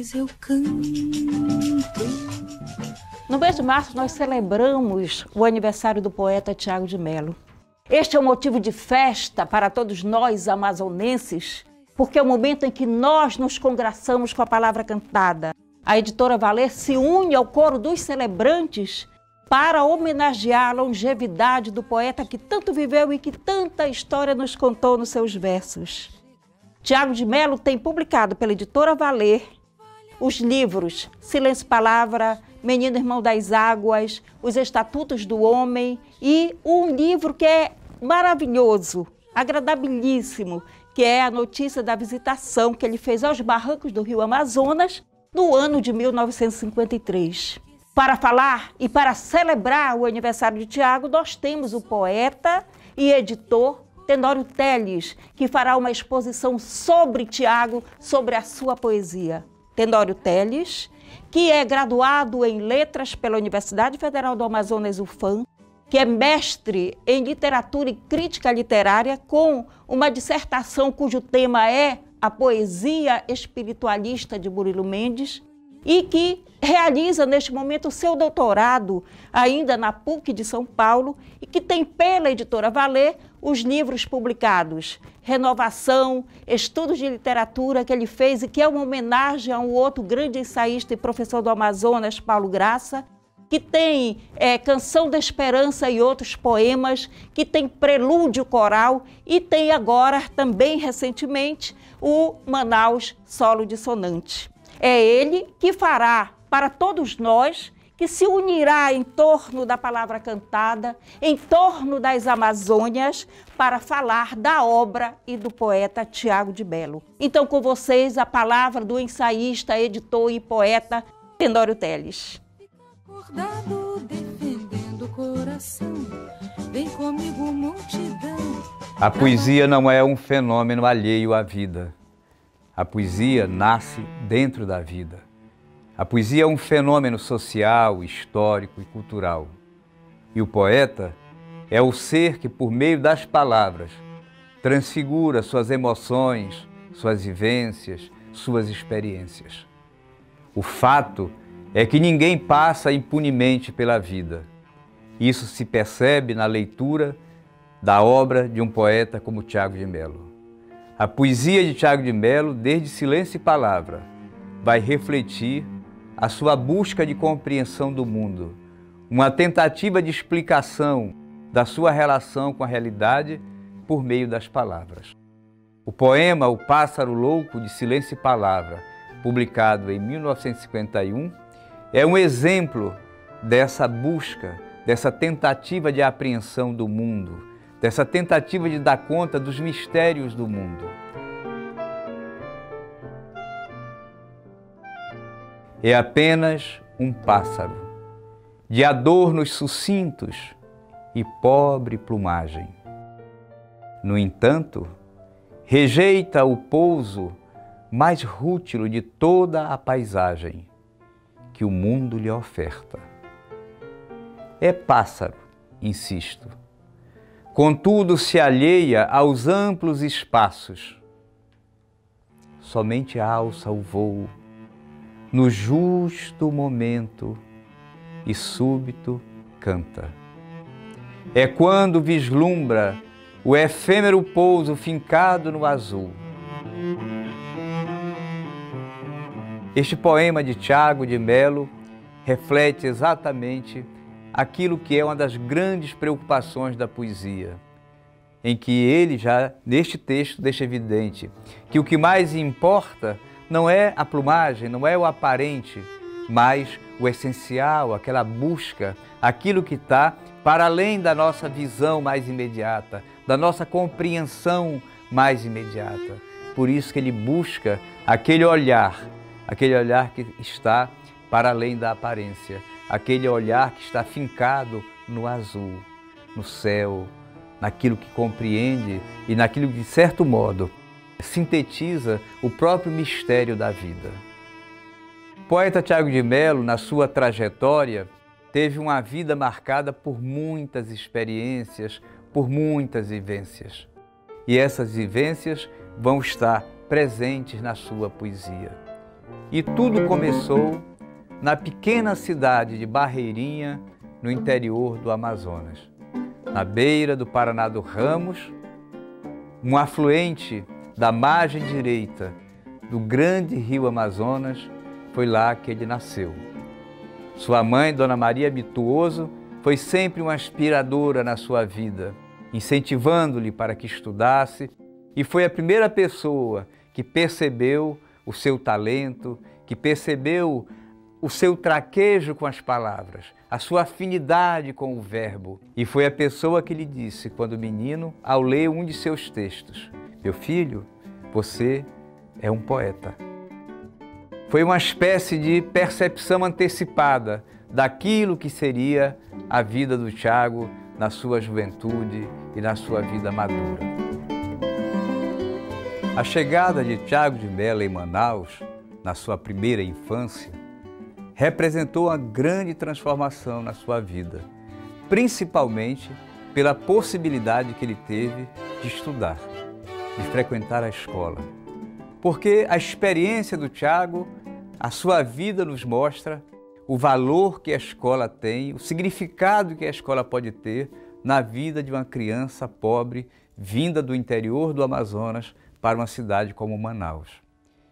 mas eu canto. No mês de março, nós celebramos o aniversário do poeta Tiago de Mello. Este é um motivo de festa para todos nós amazonenses, porque é o momento em que nós nos congraçamos com a palavra cantada. A editora Valer se une ao coro dos celebrantes para homenagear a longevidade do poeta que tanto viveu e que tanta história nos contou nos seus versos. Tiago de Mello tem publicado pela editora Valer os livros Silêncio e Palavra, Menino Irmão das Águas, Os Estatutos do Homem e um livro que é maravilhoso, agradabilíssimo, que é a notícia da visitação que ele fez aos barrancos do Rio Amazonas no ano de 1953. Para falar e para celebrar o aniversário de Tiago, nós temos o poeta e editor Tenório Teles, que fará uma exposição sobre Tiago, sobre a sua poesia. Tenório Teles, que é graduado em Letras pela Universidade Federal do Amazonas, UFAM, que é mestre em Literatura e Crítica Literária, com uma dissertação cujo tema é a poesia espiritualista de Murilo Mendes, e que realiza neste momento o seu doutorado ainda na PUC de São Paulo e que tem pela editora Valer os livros publicados Renovação, Estudos de Literatura que ele fez e que é uma homenagem a um outro grande ensaísta e professor do Amazonas, Paulo Graça, que tem Canção da Esperança e outros poemas, que tem Prelúdio Coral e tem agora, também recentemente, o Manaus Solo Dissonante. É ele que fará para todos nós, que se unirá em torno da palavra cantada, em torno das Amazônias, para falar da obra e do poeta Tiago de Mello. Então, com vocês, a palavra do ensaísta, editor e poeta Tenório Teles. Acordado, defendendo o coração, vem comigo, multidão. A poesia não é um fenômeno alheio à vida. A poesia nasce dentro da vida. A poesia é um fenômeno social, histórico e cultural. E o poeta é o ser que, por meio das palavras, transfigura suas emoções, suas vivências, suas experiências. O fato é que ninguém passa impunemente pela vida. Isso se percebe na leitura da obra de um poeta como Tiago de Mello. A poesia de Tiago de Mello, desde Silêncio e Palavra, vai refletir a sua busca de compreensão do mundo, uma tentativa de explicação da sua relação com a realidade por meio das palavras. O poema O Pássaro Louco, de Silêncio e Palavra, publicado em 1951, é um exemplo dessa busca, dessa tentativa de apreensão do mundo, dessa tentativa de dar conta dos mistérios do mundo. É apenas um pássaro, de adornos sucintos e pobre plumagem. No entanto, rejeita o pouso mais rútilo de toda a paisagem que o mundo lhe oferta. É pássaro, insisto, contudo se alheia aos amplos espaços. Somente alça o voo no justo momento e súbito canta. É quando vislumbra o efêmero pouso fincado no azul. Este poema de Tiago de Mello reflete exatamente aquilo que é uma das grandes preocupações da poesia, em que ele já, neste texto, deixa evidente que o que mais importa não é a plumagem, não é o aparente, mas o essencial, aquela busca, aquilo que está para além da nossa visão mais imediata, da nossa compreensão mais imediata. Por isso que ele busca aquele olhar que está para além da aparência, aquele olhar que está fincado no azul, no céu, naquilo que compreende e naquilo que, de certo modo, sintetiza o próprio mistério da vida. O poeta Tiago de Mello, na sua trajetória, teve uma vida marcada por muitas experiências, por muitas vivências. E essas vivências vão estar presentes na sua poesia. E tudo começou na pequena cidade de Barreirinha, no interior do Amazonas. Na beira do Paraná do Ramos, um afluente da margem direita do grande rio Amazonas, foi lá que ele nasceu. Sua mãe, Dona Maria Bituoso, foi sempre uma inspiradora na sua vida, incentivando-lhe para que estudasse, e foi a primeira pessoa que percebeu o seu talento, que percebeu o seu traquejo com as palavras, a sua afinidade com o verbo. E foi a pessoa que lhe disse, quando menino, ao ler um de seus textos: meu filho, você é um poeta. Foi uma espécie de percepção antecipada daquilo que seria a vida do Tiago na sua juventude e na sua vida madura. A chegada de Tiago de Mello em Manaus, na sua primeira infância, representou uma grande transformação na sua vida, principalmente pela possibilidade que ele teve de estudar, de frequentar a escola. Porque a experiência do Tiago, a sua vida nos mostra o valor que a escola tem, o significado que a escola pode ter na vida de uma criança pobre vinda do interior do Amazonas para uma cidade como Manaus.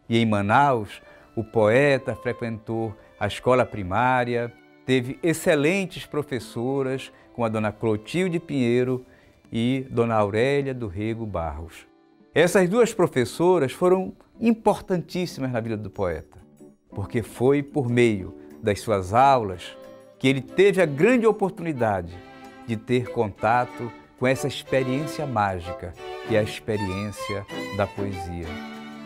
E em Manaus, o poeta frequentou a escola primária, teve excelentes professoras, como a dona Clotilde Pinheiro e dona Aurélia do Rego Barros. Essas duas professoras foram importantíssimas na vida do poeta, porque foi por meio das suas aulas que ele teve a grande oportunidade de ter contato com essa experiência mágica, que é a experiência da poesia.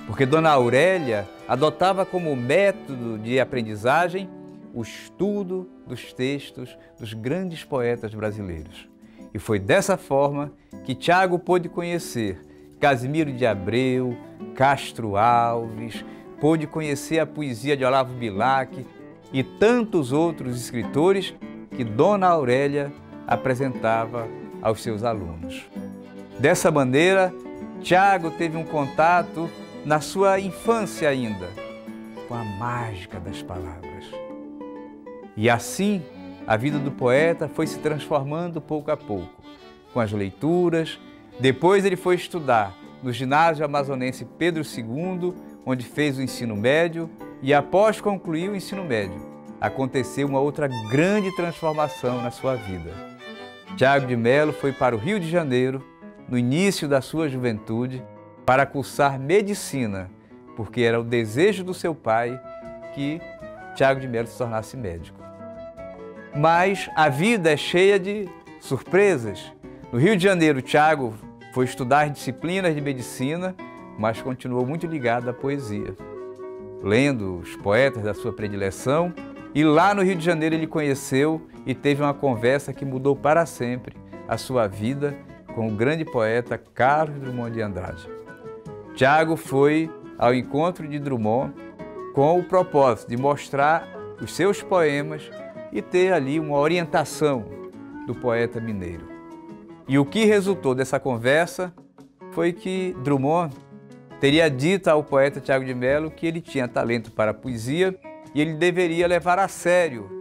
Porque dona Aurélia adotava como método de aprendizagem o estudo dos textos dos grandes poetas brasileiros. E foi dessa forma que Tiago pôde conhecer Casimiro de Abreu, Castro Alves, pôde conhecer a poesia de Olavo Bilac e tantos outros escritores que dona Aurélia apresentava aos seus alunos. Dessa maneira, Tiago teve um contato na sua infância ainda com a mágica das palavras. E assim, a vida do poeta foi se transformando pouco a pouco, com as leituras. Depois ele foi estudar no ginásio amazonense Pedro II, onde fez o ensino médio, e após concluir o ensino médio, aconteceu uma outra grande transformação na sua vida. Tiago de Mello foi para o Rio de Janeiro, no início da sua juventude, para cursar medicina, porque era o desejo do seu pai que Tiago de Mello se tornasse médico. Mas a vida é cheia de surpresas. No Rio de Janeiro, Tiago foi estudar disciplinas de medicina, mas continuou muito ligado à poesia, lendo os poetas da sua predileção. E lá no Rio de Janeiro ele conheceu e teve uma conversa que mudou para sempre a sua vida com o grande poeta Carlos Drummond de Andrade. Tiago foi ao encontro de Drummond com o propósito de mostrar os seus poemas e ter ali uma orientação do poeta mineiro. E o que resultou dessa conversa foi que Drummond teria dito ao poeta Tiago de Mello que ele tinha talento para a poesia e ele deveria levar a sério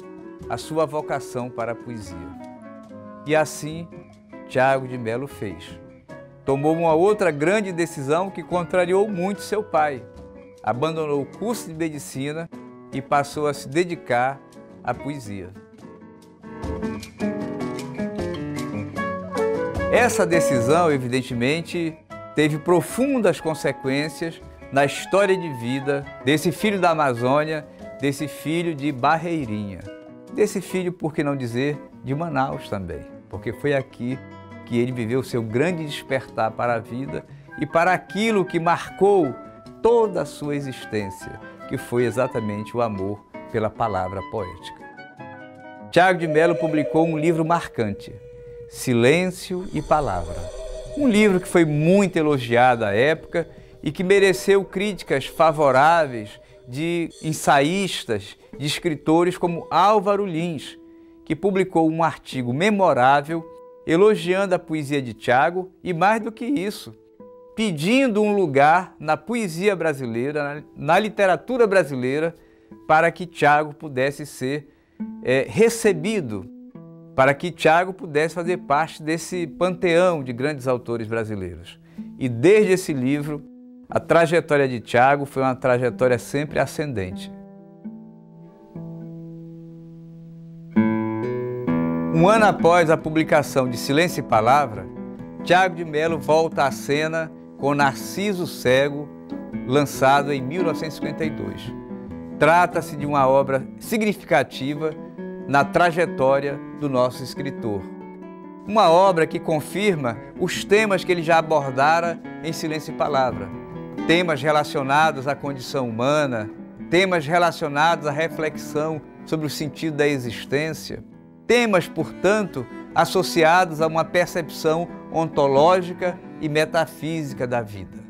a sua vocação para a poesia. E assim, Tiago de Mello fez. Tomou uma outra grande decisão que contrariou muito seu pai. Abandonou o curso de medicina e passou a se dedicar à poesia. Essa decisão, evidentemente, teve profundas consequências na história de vida desse filho da Amazônia, desse filho de Barreirinha, desse filho, por que não dizer, de Manaus também, porque foi aqui que ele viveu o seu grande despertar para a vida e para aquilo que marcou toda a sua existência, que foi exatamente o amor pela palavra poética. Tiago de Mello publicou um livro marcante, Silêncio e Palavra. Um livro que foi muito elogiado à época e que mereceu críticas favoráveis de ensaístas, de escritores como Álvaro Lins, que publicou um artigo memorável elogiando a poesia de Tiago e, mais do que isso, pedindo um lugar na poesia brasileira, na literatura brasileira, para que Tiago pudesse ser recebido, para que Tiago pudesse fazer parte desse panteão de grandes autores brasileiros. E desde esse livro, a trajetória de Tiago foi uma trajetória sempre ascendente. Um ano após a publicação de Silêncio e Palavra, Tiago de Melo volta à cena com Narciso Cego, lançado em 1952. Trata-se de uma obra significativa na trajetória do nosso escritor. Uma obra que confirma os temas que ele já abordara em Silêncio e Palavra. Temas relacionados à condição humana, temas relacionados à reflexão sobre o sentido da existência, temas, portanto, associados a uma percepção ontológica e metafísica da vida.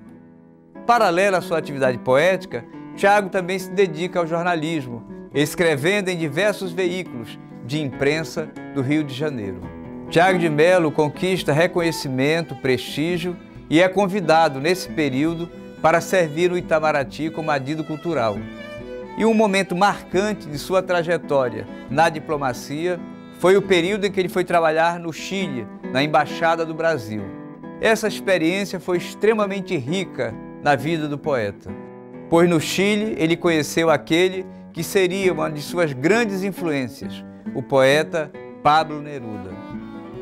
Paralelo à sua atividade poética, Tiago também se dedica ao jornalismo, escrevendo em diversos veículos de imprensa do Rio de Janeiro. Tiago de Melo conquista reconhecimento, prestígio e é convidado, nesse período, para servir o Itamaraty como adido cultural. E um momento marcante de sua trajetória na diplomacia foi o período em que ele foi trabalhar no Chile, na Embaixada do Brasil. Essa experiência foi extremamente rica na vida do poeta, pois no Chile ele conheceu aquele que seria uma de suas grandes influências, o poeta Pablo Neruda.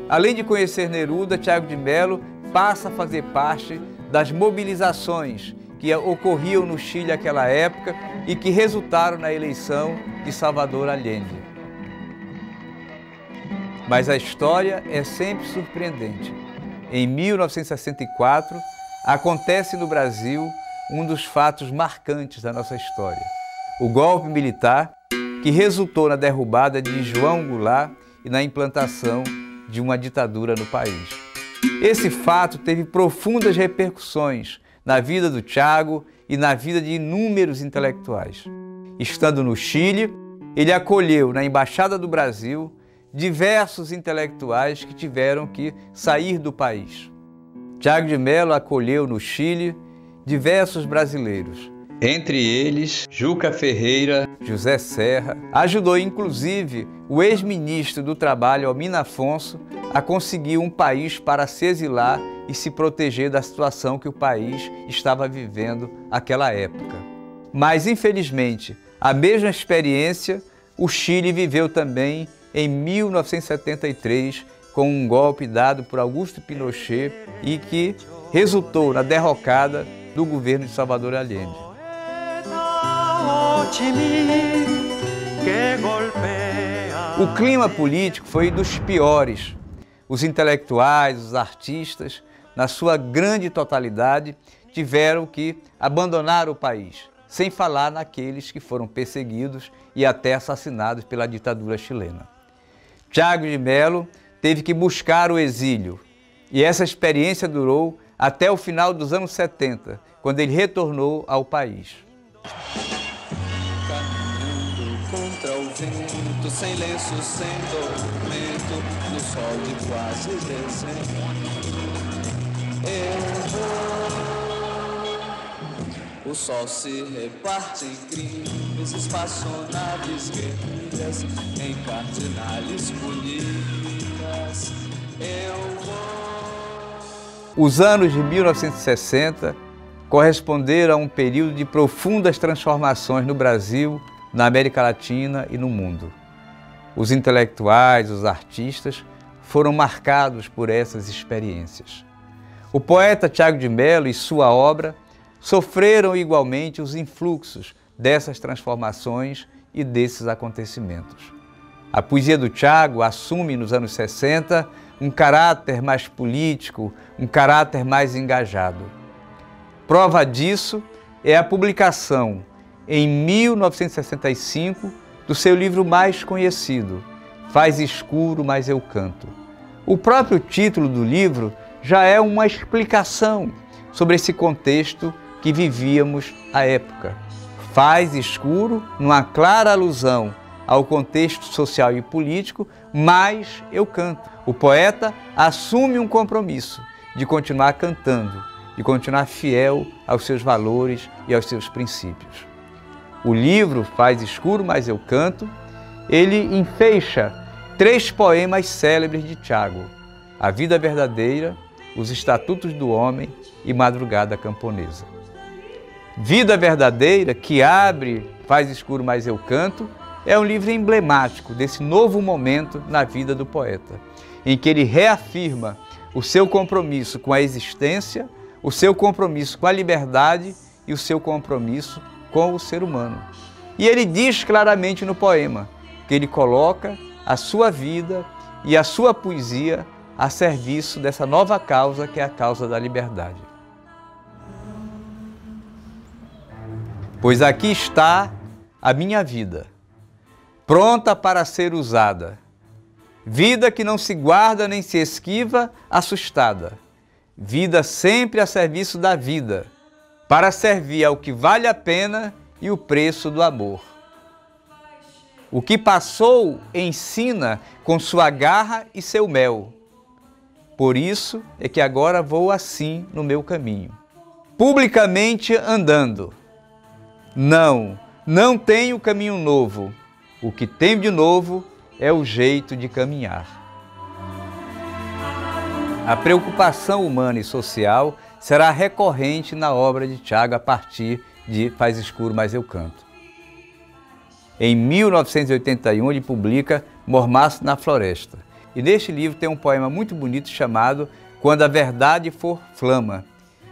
Além de conhecer Neruda, Tiago de Melo passa a fazer parte das mobilizações que ocorriam no Chile naquela época e que resultaram na eleição de Salvador Allende. Mas a história é sempre surpreendente. Em 1964, acontece no Brasil um dos fatos marcantes da nossa história. O golpe militar que resultou na derrubada de João Goulart e na implantação de uma ditadura no país. Esse fato teve profundas repercussões na vida do Tiago e na vida de inúmeros intelectuais. Estando no Chile, ele acolheu na Embaixada do Brasil diversos intelectuais que tiveram que sair do país. Tiago de Melo acolheu no Chile diversos brasileiros, entre eles Juca Ferreira, José Serra. Ajudou inclusive o ex-ministro do Trabalho, Almino Afonso, a conseguir um país para se exilar e se proteger da situação que o país estava vivendo naquela época. Mas, infelizmente, a mesma experiência o Chile viveu também em 1973, com um golpe dado por Augusto Pinochet e que resultou na derrocada do governo de Salvador Allende. O clima político foi dos piores. Os intelectuais, os artistas, na sua grande totalidade, tiveram que abandonar o país, sem falar naqueles que foram perseguidos e até assassinados pela ditadura chilena. Tiago de Melo teve que buscar o exílio e essa experiência durou até o final dos anos 70, quando ele retornou ao país. Caminhando contra o vento, sem lenço, sem tormento, no sol de quase dezembro, eu vou. O sol se reparte em crimes, espaçonaves guerrilhas, em cardinales bonitas, eu vou. Os anos de 1960 corresponderam a um período de profundas transformações no Brasil, na América Latina e no mundo. Os intelectuais, os artistas foram marcados por essas experiências. O poeta Tiago de Melo e sua obra sofreram igualmente os influxos dessas transformações e desses acontecimentos. A poesia do Tiago assume nos anos 60 um caráter mais político, um caráter mais engajado. Prova disso é a publicação, em 1965, do seu livro mais conhecido, Faz Escuro, Mas Eu Canto. O próprio título do livro já é uma explicação sobre esse contexto que vivíamos à época. Faz escuro, numa clara alusão ao contexto social e político, mas eu canto. O poeta assume um compromisso de continuar cantando de continuar fiel aos seus valores e aos seus princípios. O livro Faz Escuro, Mas Eu Canto, ele enfeixa 3 poemas célebres de Tiago: A Vida Verdadeira, Os Estatutos do Homem e Madrugada Camponesa. Vida Verdadeira, que abre Faz Escuro, Mas Eu Canto, é um livro emblemático desse novo momento na vida do poeta, em que ele reafirma o seu compromisso com a existência, o seu compromisso com a liberdade e o seu compromisso com o ser humano. E ele diz claramente no poema que ele coloca a sua vida e a sua poesia a serviço dessa nova causa, que é a causa da liberdade. Pois aqui está a minha vida, pronta para ser usada, vida que não se guarda nem se esquiva, assustada, vida sempre a serviço da vida, para servir ao que vale a pena e o preço do amor. O que passou ensina com sua garra e seu mel. Por isso é que agora vou assim no meu caminho, publicamente andando. Não tenho caminho novo. O que tenho de novo é o jeito de caminhar. A preocupação humana e social será recorrente na obra de Tiago a partir de Faz Escuro, Mas Eu Canto. Em 1981 ele publica Mormaço na Floresta. E neste livro tem um poema muito bonito chamado Quando a Verdade For Flama,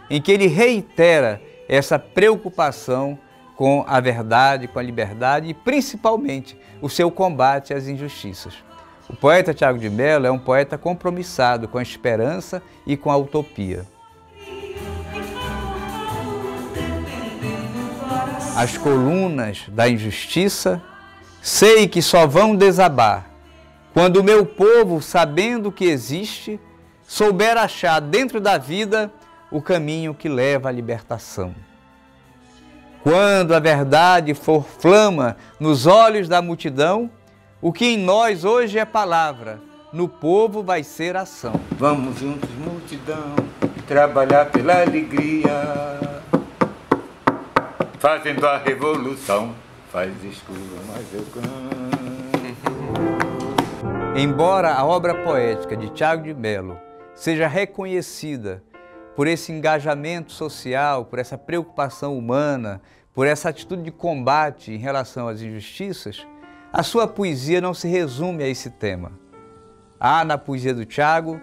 em que ele reitera essa preocupação com a verdade, com a liberdade e principalmente o seu combate às injustiças. O poeta Tiago de Mello é um poeta compromissado com a esperança e com a utopia. As colunas da injustiça sei que só vão desabar quando o meu povo, sabendo que existe, souber achar dentro da vida o caminho que leva à libertação. Quando a verdade for flama nos olhos da multidão, o que em nós hoje é palavra, no povo vai ser ação. Vamos juntos, multidão, trabalhar pela alegria, fazendo a revolução. Faz escuro, mas eu canto. Embora a obra poética de Tiago de Mello seja reconhecida por esse engajamento social, por essa preocupação humana, por essa atitude de combate em relação às injustiças, a sua poesia não se resume a esse tema. Há na poesia do Tiago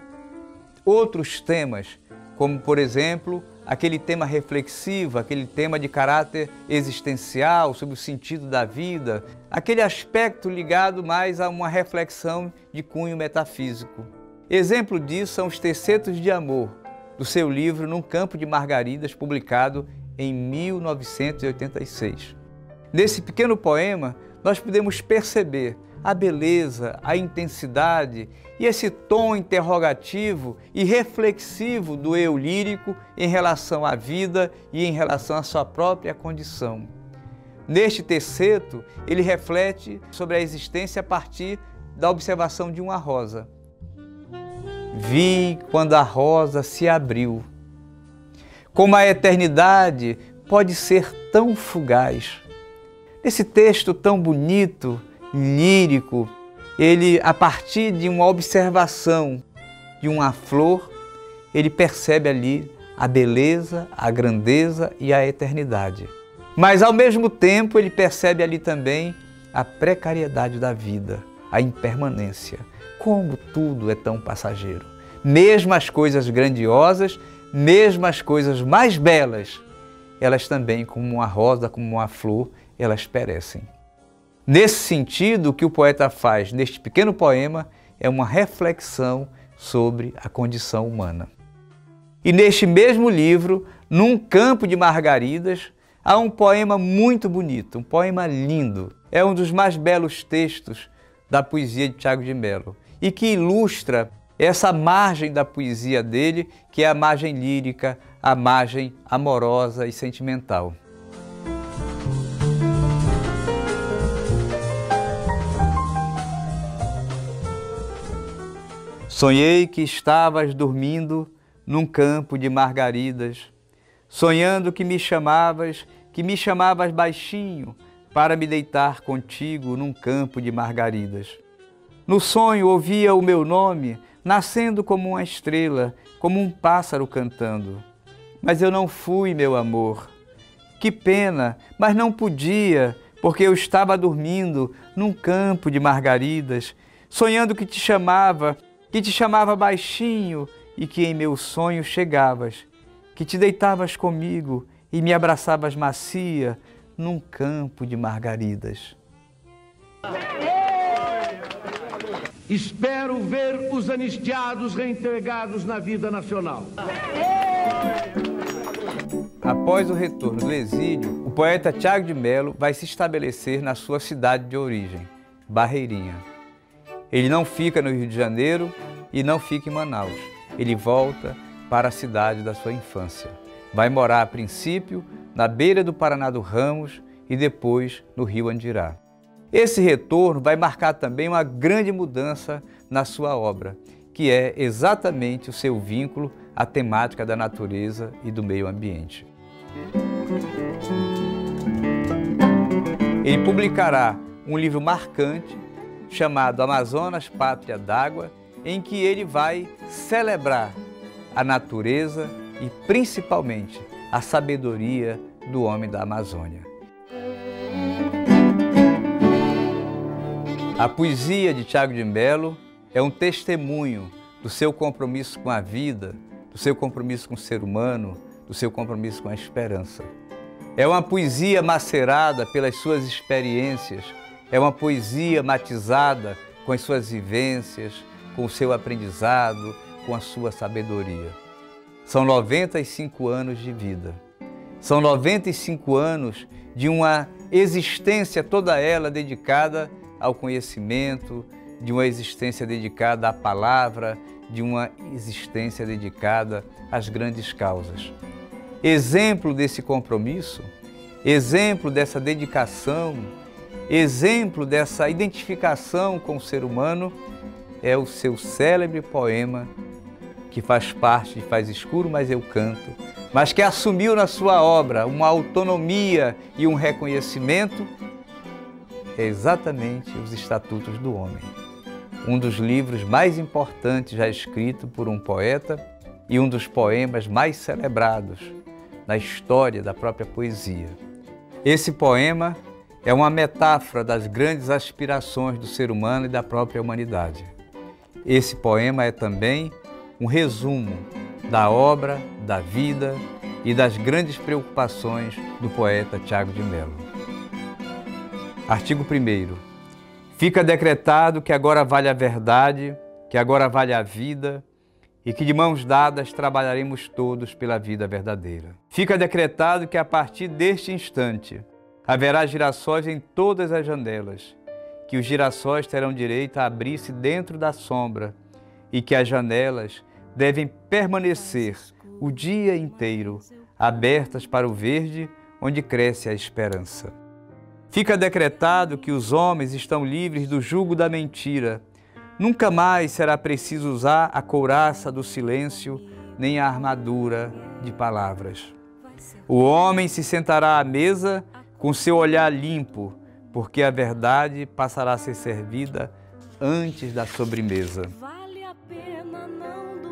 outros temas, como, por exemplo, aquele tema reflexivo, aquele tema de caráter existencial, sobre o sentido da vida, aquele aspecto ligado mais a uma reflexão de cunho metafísico. Exemplo disso são os Tercetos de Amor, do seu livro Num Campo de Margaridas, publicado em 1986. Nesse pequeno poema, nós podemos perceber a beleza, a intensidade e esse tom interrogativo e reflexivo do eu lírico em relação à vida e em relação à sua própria condição. Neste terceto, ele reflete sobre a existência a partir da observação de uma rosa. Vi quando a rosa se abriu. Como a eternidade pode ser tão fugaz. Esse texto tão bonito, lírico, ele, a partir de uma observação de uma flor, ele percebe ali a beleza, a grandeza e a eternidade. Mas, ao mesmo tempo, ele percebe ali também a precariedade da vida, a impermanência. Como tudo é tão passageiro. Mesmo as coisas grandiosas, mesmo as coisas mais belas, elas também, como uma rosa, como uma flor, elas perecem. Nesse sentido, o que o poeta faz neste pequeno poema é uma reflexão sobre a condição humana. E neste mesmo livro, Num Campo de Margaridas, há um poema muito bonito, um poema lindo. É um dos mais belos textos da poesia de Tiago de Mello e que ilustra essa margem da poesia dele, que é a margem lírica, a margem amorosa e sentimental. Sonhei que estavas dormindo num campo de margaridas, sonhando que me chamavas baixinho para me deitar contigo num campo de margaridas. No sonho ouvia o meu nome, nascendo como uma estrela, como um pássaro cantando. Mas eu não fui, meu amor. Que pena, mas não podia, porque eu estava dormindo num campo de margaridas, sonhando que te chamava baixinho e que em meu sonho chegavas, que te deitavas comigo e me abraçavas macia num campo de margaridas. Espero ver os anistiados reintegrados na vida nacional. Após o retorno do exílio, o poeta Tiago de Melo vai se estabelecer na sua cidade de origem, Barreirinha. Ele não fica no Rio de Janeiro e não fica em Manaus. Ele volta para a cidade da sua infância. Vai morar, a princípio, na beira do Paraná do Ramos e depois no Rio Andirá. Esse retorno vai marcar também uma grande mudança na sua obra, que é exatamente o seu vínculo à temática da natureza e do meio ambiente. Ele publicará um livro marcante chamado Amazonas, Pátria d'Água, em que ele vai celebrar a natureza e principalmente a sabedoria do homem da Amazônia. A poesia de Tiago de Melo é um testemunho do seu compromisso com a vida, do seu compromisso com o ser humano, do seu compromisso com a esperança. É uma poesia macerada pelas suas experiências, é uma poesia matizada com as suas vivências, com o seu aprendizado, com a sua sabedoria. São 95 anos de vida. São 95 anos de uma existência toda ela dedicada ao conhecimento, de uma existência dedicada à palavra, de uma existência dedicada às grandes causas. Exemplo desse compromisso, exemplo dessa dedicação, exemplo dessa identificação com o ser humano é o seu célebre poema que faz parte de Faz Escuro, Mas Eu Canto, mas que assumiu na sua obra uma autonomia e um reconhecimento, é exatamente os Estatutos do Homem, um dos livros mais importantes já escrito por um poeta e um dos poemas mais celebrados na história da própria poesia. Esse poema é uma metáfora das grandes aspirações do ser humano e da própria humanidade. Esse poema é também um resumo da obra, da vida e das grandes preocupações do poeta Tiago de Melo. Artigo 1º. Fica decretado que agora vale a verdade, que agora vale a vida e que de mãos dadas trabalharemos todos pela vida verdadeira. Fica decretado que a partir deste instante haverá girassóis em todas as janelas, que os girassóis terão direito a abrir-se dentro da sombra e que as janelas devem permanecer o dia inteiro abertas para o verde onde cresce a esperança. Fica decretado que os homens estão livres do jugo da mentira. Nunca mais será preciso usar a couraça do silêncio nem a armadura de palavras. O homem se sentará à mesa com seu olhar limpo, porque a verdade passará a ser servida antes da sobremesa.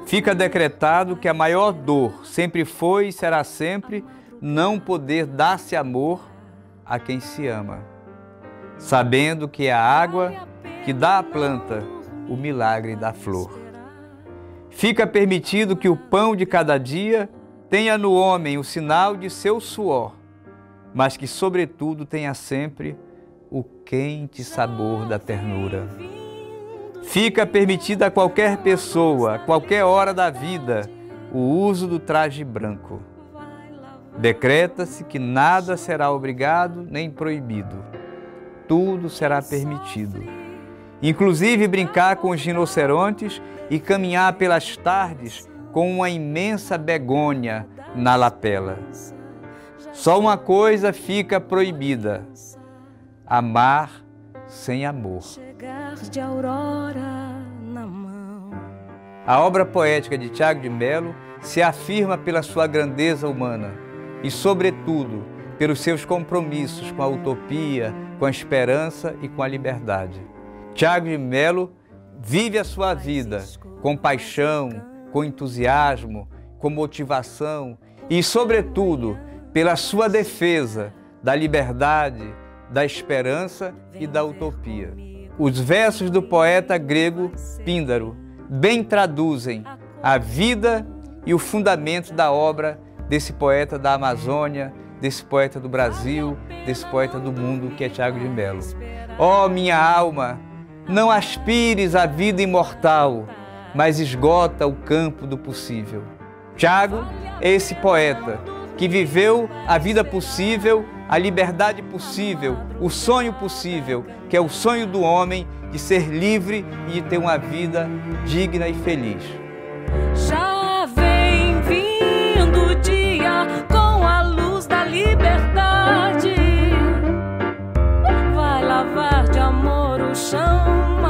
Fica decretado que a maior dor sempre foi e será sempre não poder dar-se amor a quem se ama, sabendo que é a água que dá à planta o milagre da flor. Fica permitido que o pão de cada dia tenha no homem o sinal de seu suor, mas que, sobretudo, tenha sempre o quente sabor da ternura. Fica permitido a qualquer pessoa, a qualquer hora da vida, o uso do traje branco. Decreta-se que nada será obrigado nem proibido. Tudo será permitido. Inclusive brincar com os rinocerontes e caminhar pelas tardes com uma imensa begônia na lapela. Só uma coisa fica proibida: amar sem amor. A obra poética de Tiago de Melo se afirma pela sua grandeza humana, e, sobretudo, pelos seus compromissos com a utopia, com a esperança e com a liberdade. Thiago de Mello vive a sua vida com paixão, com entusiasmo, com motivação e, sobretudo, pela sua defesa da liberdade, da esperança e da utopia. Os versos do poeta grego Píndaro bem traduzem a vida e o fundamento da obra desse poeta da Amazônia, desse poeta do Brasil, desse poeta do mundo que é Thiago de Mello. Ó minha alma, não aspires à vida imortal, mas esgota o campo do possível. Thiago é esse poeta que viveu a vida possível, a liberdade possível, o sonho possível, que é o sonho do homem de ser livre e de ter uma vida digna e feliz. Já vem vindo o dia com a luz da liberdade. Vai lavar de amor o chão.